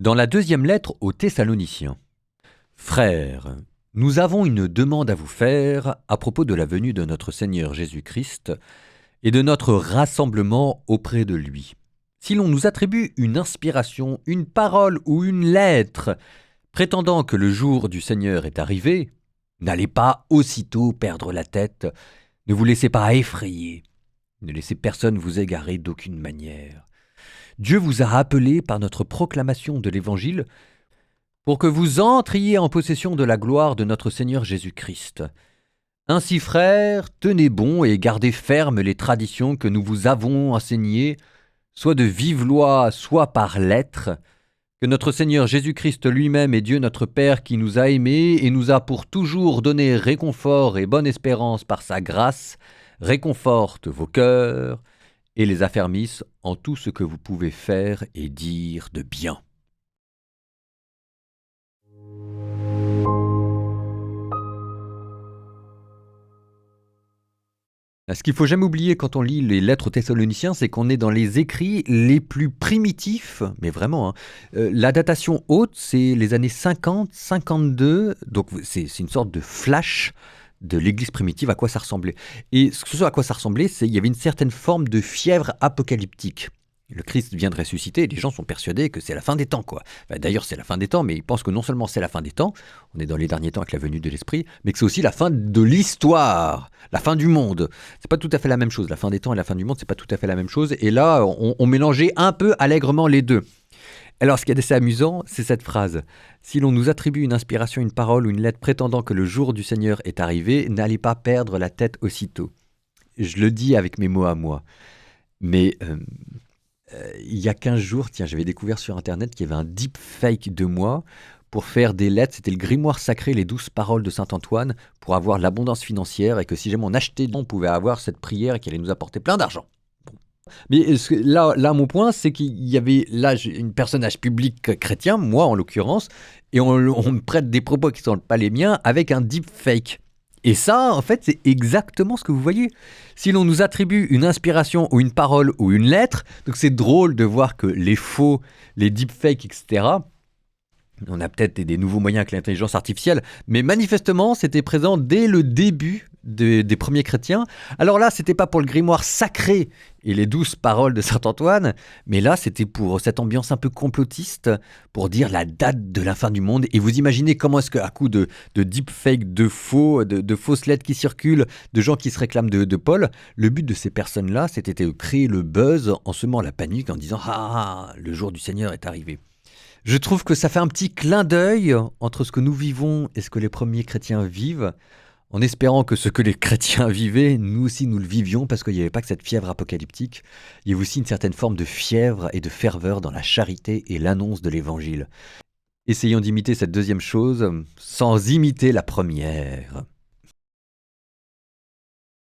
Dans la deuxième lettre aux Thessaloniciens. Frères, nous avons une demande à vous faire à propos de la venue de notre Seigneur Jésus-Christ et de notre rassemblement auprès de lui. Si l'on nous attribue une inspiration, une parole ou une lettre, prétendant que le jour du Seigneur est arrivé, n'allez pas aussitôt perdre la tête, ne vous laissez pas effrayer, ne laissez personne vous égarer d'aucune manière. Dieu vous a appelé par notre proclamation de l'Évangile pour que vous entriez en possession de la gloire de notre Seigneur Jésus-Christ. Ainsi, frères, tenez bon et gardez ferme les traditions que nous vous avons enseignées, soit de vive loi, soit par lettres, que notre Seigneur Jésus-Christ lui-même est Dieu notre Père qui nous a aimés et nous a pour toujours donné réconfort et bonne espérance par sa grâce, réconforte vos cœurs et les affermisse en tout ce que vous pouvez faire et dire de bien. Ce qu'il ne faut jamais oublier quand on lit les lettres aux Thessaloniciens, c'est qu'on est dans les écrits les plus primitifs, mais vraiment. La datation haute, c'est les années 50, 52, donc c'est une sorte de flash de l'Église primitive, à quoi ça ressemblait. Et ce à quoi ça ressemblait, c'est qu'il y avait une certaine forme de fièvre apocalyptique. Le Christ vient de ressusciter et les gens sont persuadés que c'est la fin des temps, quoi. D'ailleurs, c'est la fin des temps, mais ils pensent que non seulement c'est la fin des temps, on est dans les derniers temps avec la venue de l'Esprit, mais que c'est aussi la fin de l'histoire, la fin du monde. C'est pas tout à fait la même chose. La fin des temps et la fin du monde, c'est pas tout à fait la même chose. Et là, on mélangeait un peu allègrement les deux. Alors, ce qui est assez amusant, c'est cette phrase. Si l'on nous attribue une inspiration, une parole ou une lettre prétendant que le jour du Seigneur est arrivé, n'allez pas perdre la tête aussitôt. Je le dis avec mes mots à moi. Mais il y a 15 jours, j'avais découvert sur Internet qu'il y avait un deepfake de moi pour faire des lettres. C'était le grimoire sacré, les 12 paroles de Saint-Antoine, pour avoir l'abondance financière et que si jamais on achetait, on pouvait avoir cette prière et qu'elle allait nous apporter plein d'argent. Mais là, mon point, c'est qu'il y avait là une personnage public chrétien, moi en l'occurrence, et on me prête des propos qui ne sont pas les miens avec un deepfake. Et ça, en fait, c'est exactement ce que vous voyez. Si l'on nous attribue une inspiration ou une parole ou une lettre, donc c'est drôle de voir que les faux, les deepfakes, etc., on a peut-être des nouveaux moyens avec l'intelligence artificielle, mais manifestement, c'était présent dès le début des premiers chrétiens. Alors là, c'était pas pour le grimoire sacré et les 12 paroles de Saint-Antoine, mais là, c'était pour cette ambiance un peu complotiste, pour dire la date de la fin du monde. Et vous imaginez comment est-ce qu'à coup de deepfake, de fausses lettres qui circulent, de gens qui se réclament de Paul, le but de ces personnes-là, c'était de créer le buzz en semant la panique, en disant « Ah, le jour du Seigneur est arrivé ». Je trouve que ça fait un petit clin d'œil entre ce que nous vivons et ce que les premiers chrétiens vivent, en espérant que ce que les chrétiens vivaient, nous aussi nous le vivions, parce qu'il n'y avait pas que cette fièvre apocalyptique, il y avait aussi une certaine forme de fièvre et de ferveur dans la charité et l'annonce de l'Évangile. Essayons d'imiter cette deuxième chose sans imiter la première.